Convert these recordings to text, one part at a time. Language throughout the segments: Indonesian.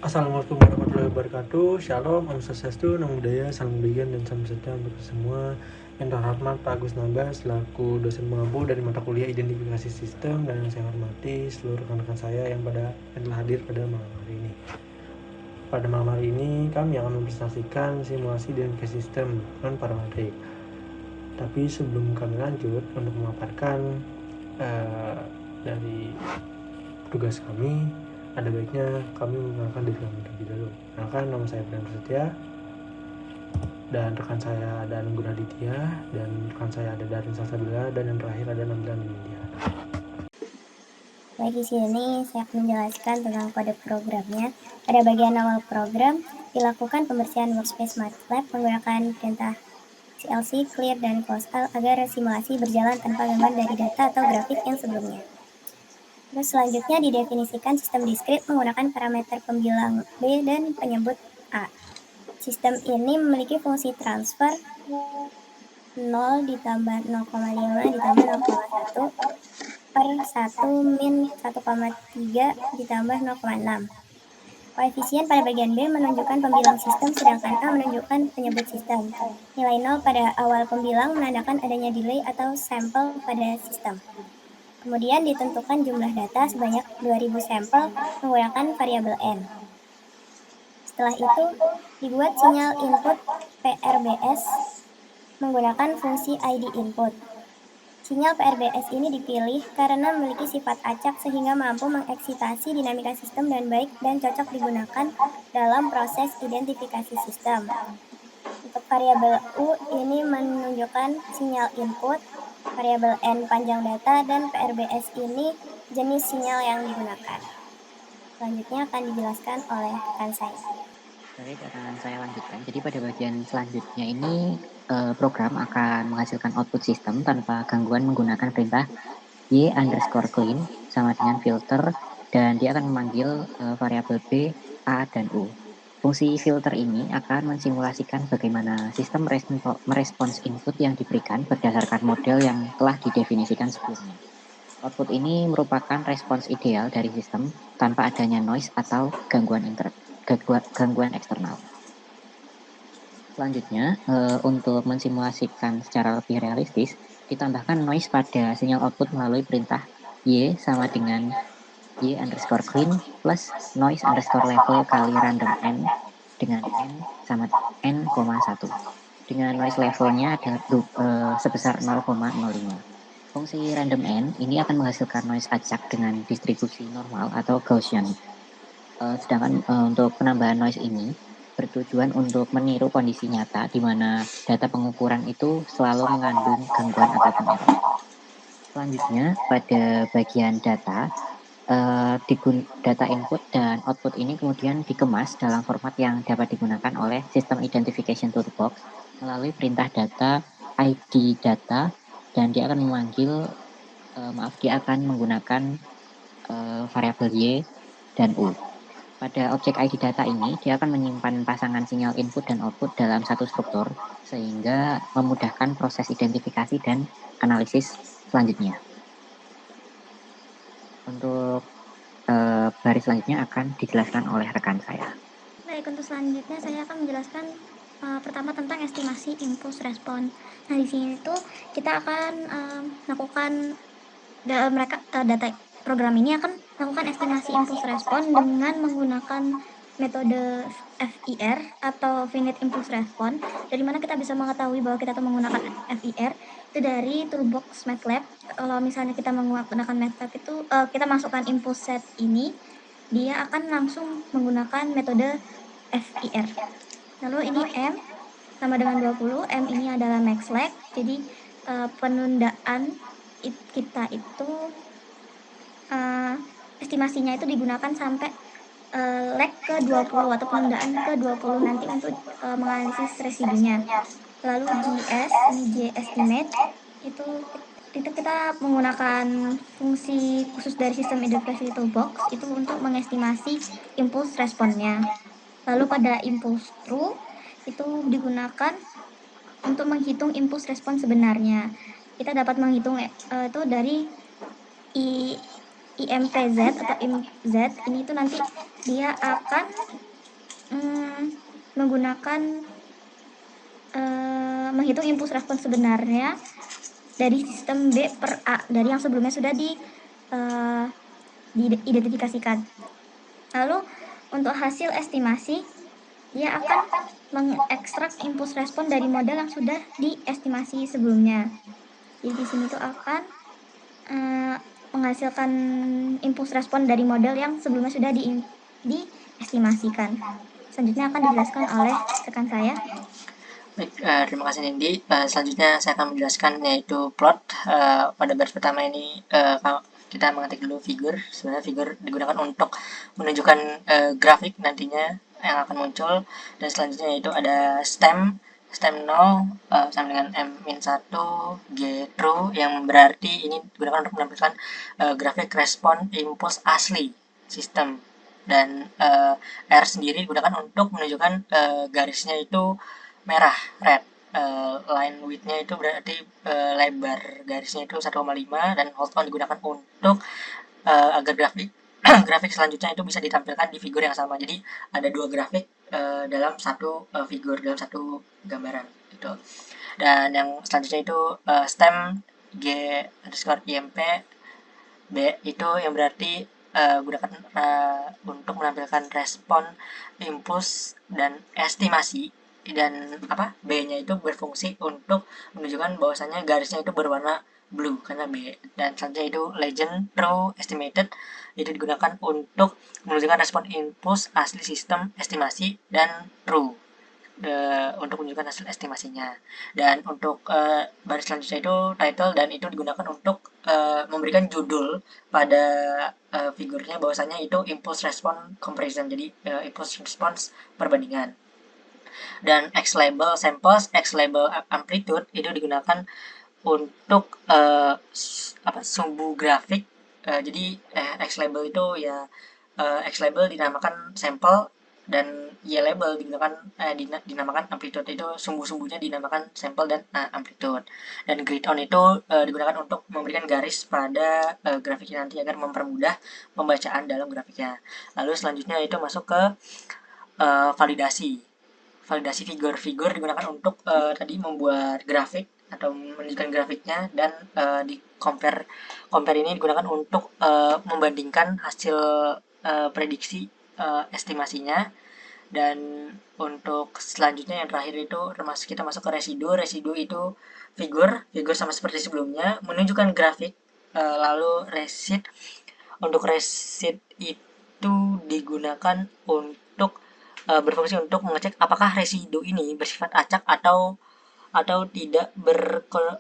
Assalamualaikum warahmatullahi wabarakatuh. Shalom, Om Swastiastu, Namo Buddhaya, Salam Kebajikan dan salam sejahtera untuk semua. Yang terhormat Pak Agus Nambah selaku dosen pengampu dari mata kuliah Identifikasi Sistem, dan yang saya hormati seluruh rekan-rekan saya yang telah hadir pada malam hari ini. Pada malam hari ini kami akan mempresentasikan simulasi identifikasi sistem non parametrik. Tapi sebelum kami lanjut untuk memaparkan dari tugas kami, ada baiknya kami mengenalkan diri kami terlebih dahulu. Kenalkan, nama saya Brian Prasetya, dan rekan saya ada Angguna Aditya, dan rekan saya ada Darin Salsabila, dan yang terakhir ada Nabila Nindya. Baik, di sini saya akan menjelaskan tentang kode programnya. Pada bagian awal program, dilakukan pembersihan workspace MATLAB menggunakan perintah CLC, clear, dan close all agar simulasi berjalan tanpa gangguan dari data atau grafik yang sebelumnya. Terus selanjutnya didefinisikan sistem diskrit menggunakan parameter pembilang B dan penyebut A. Sistem ini memiliki fungsi transfer 0 ditambah 0,5 ditambah 0,1 per 1 min 1,3 ditambah 0,6. Koefisien pada bagian B menunjukkan pembilang sistem, sedangkan A menunjukkan penyebut sistem. Nilai 0 pada awal pembilang menandakan adanya delay atau sampel pada sistem. Kemudian ditentukan jumlah data sebanyak 2000 sampel menggunakan variabel N. Setelah itu, dibuat sinyal input PRBS menggunakan fungsi ID input. Sinyal PRBS ini dipilih karena memiliki sifat acak sehingga mampu mengeksitasi dinamika sistem dan baik dan cocok digunakan dalam proses identifikasi sistem. Untuk variabel U ini menunjukkan sinyal input, variabel N panjang data, dan PRBS ini jenis sinyal yang digunakan. Selanjutnya akan dijelaskan oleh rekan saya. Baik, akan saya lanjutkan. Jadi pada bagian selanjutnya ini program akan menghasilkan output sistem tanpa gangguan menggunakan perintah y_clean sama dengan filter, dan dia akan memanggil variabel B, A, dan U. Fungsi filter ini akan mensimulasikan bagaimana sistem merespons input yang diberikan berdasarkan model yang telah didefinisikan sebelumnya. Output ini merupakan respons ideal dari sistem tanpa adanya noise atau gangguan eksternal. Selanjutnya, untuk mensimulasikan secara lebih realistis, ditambahkan noise pada sinyal output melalui perintah y sama dengan y_clean plus noise_level kali random n dengan n sama n, 1. Dengan noise levelnya ada sebesar 0,05. Fungsi random n ini akan menghasilkan noise acak dengan distribusi normal atau Gaussian. Sedangkan untuk penambahan noise ini bertujuan untuk meniru kondisi nyata di mana data pengukuran itu selalu mengandung gangguan ataupun error. Selanjutnya, pada bagian data, data input dan output ini kemudian dikemas dalam format yang dapat digunakan oleh System Identification Toolbox melalui perintah data ID data, dan dia akan memanggil dia akan menggunakan variabel Y dan U. Pada objek ID data ini, dia akan menyimpan pasangan sinyal input dan output dalam satu struktur, sehingga memudahkan proses identifikasi dan analisis selanjutnya. Untuk baris selanjutnya akan dijelaskan oleh rekan saya. Baik, untuk selanjutnya saya akan menjelaskan pertama tentang estimasi impulse respon. Nah, di sini tuh kita akan melakukan data program ini akan melakukan estimasi impulse respon dengan menggunakan metode FIR atau finite impulse response, dari mana kita bisa mengetahui bahwa kita menggunakan FIR itu dari toolbox MATLAB. Kalau misalnya kita menggunakan MATLAB itu kita masukkan impulse set ini, dia akan langsung menggunakan metode FIR. Lalu ini M sama dengan 20, M ini adalah max lag, jadi penundaan kita itu estimasinya itu digunakan sampai lag ke 20 atau penundaan ke 20 nanti untuk menganalisis residunya. Lalu GS, ini J estimate, itu kita menggunakan fungsi khusus dari sistem identifikasi toolbox itu untuk mengestimasi impulse responnya. Lalu pada impulse true itu digunakan untuk menghitung impulse respon sebenarnya. Kita dapat menghitung itu dari IMPZ atau IMZ ini tuh nanti dia akan menggunakan menghitung impuls respon sebenarnya dari sistem B per A dari yang sebelumnya sudah diidentifikasikan. Lalu untuk hasil estimasi dia akan mengekstrak impuls respon dari model yang sudah diestimasi sebelumnya. Jadi di sini tuh akan menghasilkan impuls respon dari model yang sebelumnya sudah diestimasikan. Selanjutnya akan dijelaskan oleh rekan saya. Baik, terima kasih Nindi. Selanjutnya saya akan menjelaskan yaitu plot. Pada baris pertama ini kita mengetik dulu figur. Sebenarnya figur digunakan untuk menunjukkan grafik nantinya yang akan muncul. Dan selanjutnya yaitu ada stem 0 sama dengan M-1 G true, yang berarti ini digunakan untuk menampilkan grafik respon impuls asli sistem. Dan R sendiri digunakan untuk menunjukkan garisnya itu merah, red. Line width-nya itu berarti lebar garisnya itu 1,5, dan hold on digunakan untuk agar grafik selanjutnya itu bisa ditampilkan di figur yang sama. Jadi ada dua grafik dalam satu figur, dalam satu gambaran gitu. Dan yang selanjutnya itu stem G_IMP B itu yang berarti gunakan untuk menampilkan respon impuls dan estimasi. Dan B-nya itu berfungsi untuk menunjukkan bahwasannya garisnya itu berwarna blue karena B. Dan selanjutnya itu legend true estimated, itu digunakan untuk menunjukkan respon impuls asli sistem estimasi, dan true untuk menunjukkan hasil estimasinya. Dan untuk baris selanjutnya itu title, dan itu digunakan untuk memberikan judul pada figurnya bahwasanya itu impulse response comparison, jadi impulse response perbandingan. Dan X label samples, X label amplitude itu digunakan untuk sumbu grafik. Jadi X label itu ya X label dinamakan sampel, dan Y label dinamakan amplitude. Itu sumbu-sumbunya dinamakan sampel dan amplitude. Dan grid on itu digunakan untuk memberikan garis pada grafiknya nanti agar mempermudah pembacaan dalam grafiknya. Lalu selanjutnya itu masuk ke validasi figur digunakan untuk tadi membuat grafik atau menunjukkan grafiknya, dan di compare ini digunakan untuk membandingkan hasil prediksi estimasinya. Dan untuk selanjutnya yang terakhir itu kita masuk ke residu itu figur sama seperti sebelumnya menunjukkan grafik. Lalu untuk resid itu digunakan untuk berfungsi untuk mengecek apakah residu ini bersifat acak atau tidak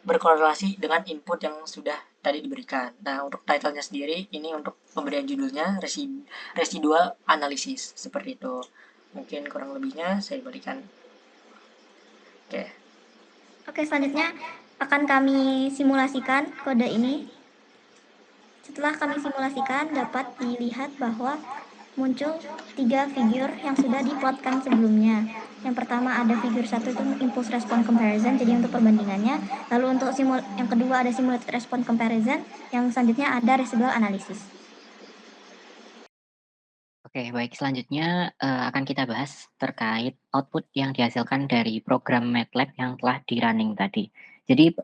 berkorelasi dengan input yang sudah tadi diberikan. Nah, untuk title-nya sendiri ini untuk pemberian judulnya residual analysis, seperti itu. Mungkin kurang lebihnya saya berikan. Oke, selanjutnya akan kami simulasikan kode ini. Setelah kami simulasikan, dapat dilihat bahwa muncul 3 figur yang sudah diplotkan sebelumnya. Yang pertama ada figur 1 itu impulse response comparison, jadi untuk perbandingannya. Lalu untuk yang kedua ada simulated response comparison, yang selanjutnya ada residual analysis. Oke, baik. Selanjutnya akan kita bahas terkait output yang dihasilkan dari program MATLAB yang telah di-running tadi. Jadi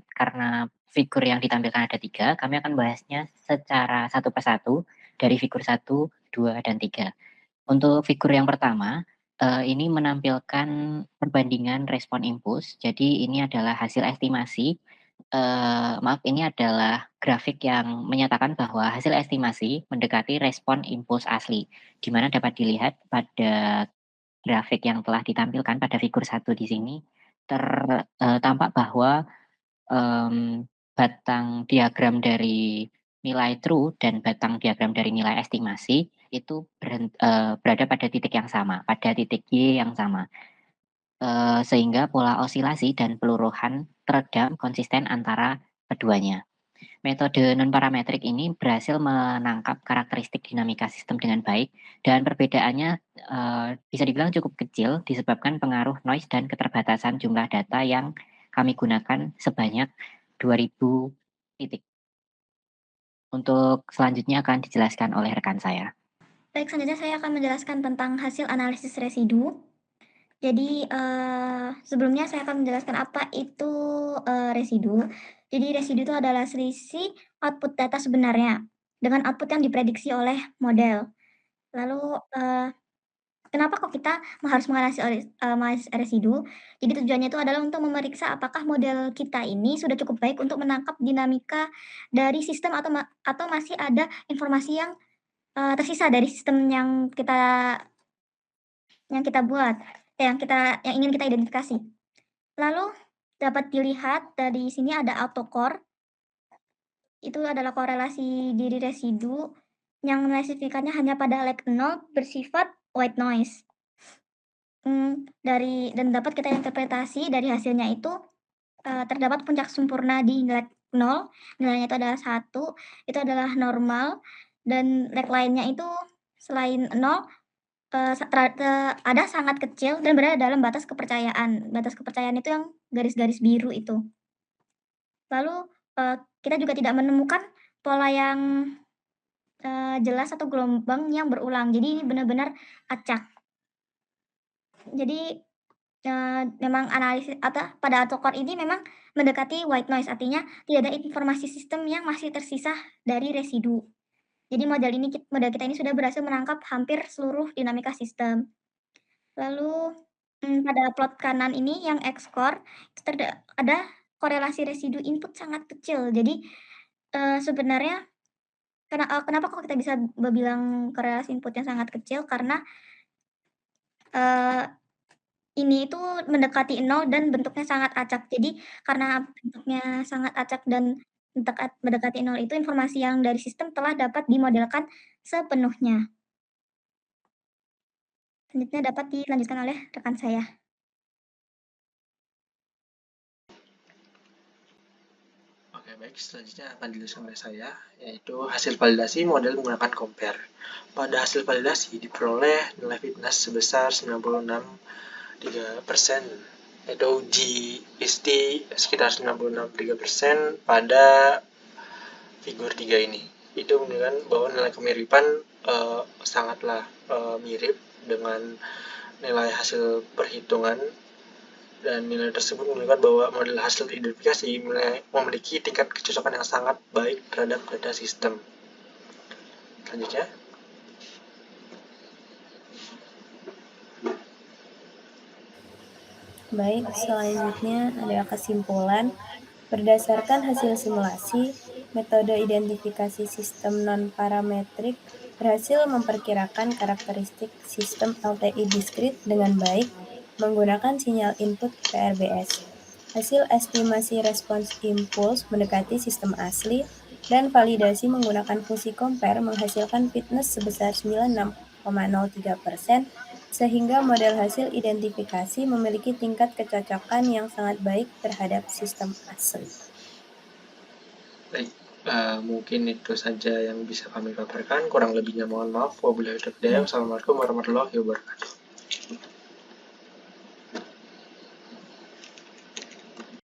karena figur yang ditampilkan ada 3, kami akan bahasnya secara satu persatu dari figur 1, 2, dan 3. Untuk figur yang pertama, ini menampilkan perbandingan respon impuls. Jadi ini adalah hasil estimasi. Ini adalah grafik yang menyatakan bahwa hasil estimasi mendekati respon impuls asli, di mana dapat dilihat pada grafik yang telah ditampilkan pada figur 1 di sini, tampak bahwa batang diagram dari nilai true dan batang diagram dari nilai estimasi itu berada pada titik yang sama, pada titik Y yang sama. Sehingga pola osilasi dan peluruhan teredam konsisten antara keduanya. Metode non-parametrik ini berhasil menangkap karakteristik dinamika sistem dengan baik, dan perbedaannya bisa dibilang cukup kecil disebabkan pengaruh noise dan keterbatasan jumlah data yang kami gunakan sebanyak 2000 titik. Untuk selanjutnya akan dijelaskan oleh rekan saya. Baik, selanjutnya saya akan menjelaskan tentang hasil analisis residu. Jadi, sebelumnya saya akan menjelaskan apa itu, residu. Jadi residu itu adalah selisih output data sebenarnya dengan output yang diprediksi oleh model. Lalu, kenapa kok kita harus menganalisis residu? Jadi tujuannya itu adalah untuk memeriksa apakah model kita ini sudah cukup baik untuk menangkap dinamika dari sistem atau masih ada informasi yang, tersisa dari sistem yang kita buat, yang ingin kita identifikasi. Lalu dapat dilihat dari sini ada autocore, itu adalah korelasi diri residu yang menspesifikasikannya hanya pada lag 0 bersifat white noise. Dan dapat kita interpretasi dari hasilnya itu, terdapat puncak sempurna di lag 0, nilainya itu adalah 1, itu adalah normal, dan lag lainnya itu selain 0, ada sangat kecil dan berada dalam batas kepercayaan. Batas kepercayaan itu yang garis-garis biru itu. Lalu, kita juga tidak menemukan pola yang, jelas atau gelombang yang berulang. Jadi ini benar-benar acak. Jadi, memang pada autocore ini memang mendekati white noise, artinya tidak ada informasi sistem yang masih tersisa dari residu. Jadi model kita ini sudah berhasil menangkap hampir seluruh dinamika sistem. Lalu, pada plot kanan ini yang X-core, itu ada korelasi residu input sangat kecil. Jadi, sebenarnya kenapa kok kita bisa bilang korelasi inputnya sangat kecil, karena, eee, ini itu mendekati 0 dan bentuknya sangat acak. Jadi, karena bentuknya sangat acak dan mendekati 0 itu informasi yang dari sistem telah dapat dimodelkan sepenuhnya. Selanjutnya dapat dilanjutkan oleh rekan saya. Oke, baik. Selanjutnya akan dijelaskan oleh saya, yaitu hasil validasi model menggunakan compare. Pada hasil validasi diperoleh nilai fitness sebesar 96,3%, yaitu GST sekitar 96,3% pada figur 3 ini. Itu menunjukkan bahwa nilai kemiripan sangatlah mirip dengan nilai hasil perhitungan, dan nilai tersebut menunjukkan bahwa model hasil identifikasi memiliki tingkat kecocokan yang sangat baik terhadap data sistem. Selanjutnya, Baik, selanjutnya adalah kesimpulan. Berdasarkan hasil simulasi, metode identifikasi sistem non-parametrik berhasil memperkirakan karakteristik sistem LTI diskrit dengan baik menggunakan sinyal input PRBS. Hasil estimasi respons impuls mendekati sistem asli dan validasi menggunakan fungsi compare menghasilkan fitness sebesar 96,03%, sehingga model hasil identifikasi memiliki tingkat kecocokan yang sangat baik terhadap sistem asli. baik, mungkin itu saja yang bisa kami paparkan. Kurang lebihnya mohon maaf. Wabillahi taufiq hidayah. Wassalamualaikum warahmatullahi wabarakatuh.